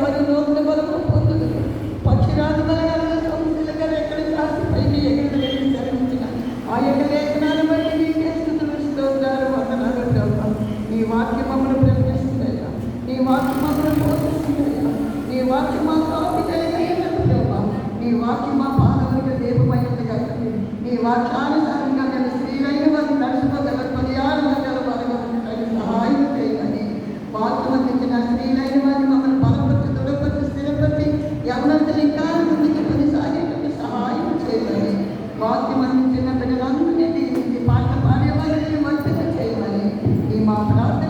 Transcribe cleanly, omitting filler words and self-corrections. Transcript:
మరియు నూతన బలము పొందుదు. పక్షిరాజు బలగాల సమస్యలుగా ఎక్కడ కాసి పైకి ఎగరలేని జన్మించిన ఆ యొక్క లేఖనాలు బట్టి నీకే స్తుతులు స్తోత్రాలు వందనాలు ప్రభు. నీ వాక్యం మమ్మల్ని ప్రకటిస్తుందయ్యా, నీ వాక్యం మమ్మల్ని పోషిస్తుందయ్యా, నీ వాక్యం మా కాపిదయ్యా ప్రభు. నీ వాక్యం మా పాదములకు దీపమైంది కాబట్టి నీ వాక్యానుసారంగా నేను స్త్రీలైన వారిని నడుచుకోగల పర్యాలు వారిగా ఉండటానికి సహాయం చేయమని వాక్యం అందించిన స్త్రీలైన వారిని మమ్మల్ని బలపరిచి దృఢపరిచి స్థిరపరిచి ఎవరంతా ఇంకా ముందుకు కొనసాగేటప్పుడు సహాయం చేయమని వాక్యం అందించిన ప్రజలందరినీ దీనికి పాట పాడేవారిని వర్తింప చేయమని ఈ మా ప్రార్థన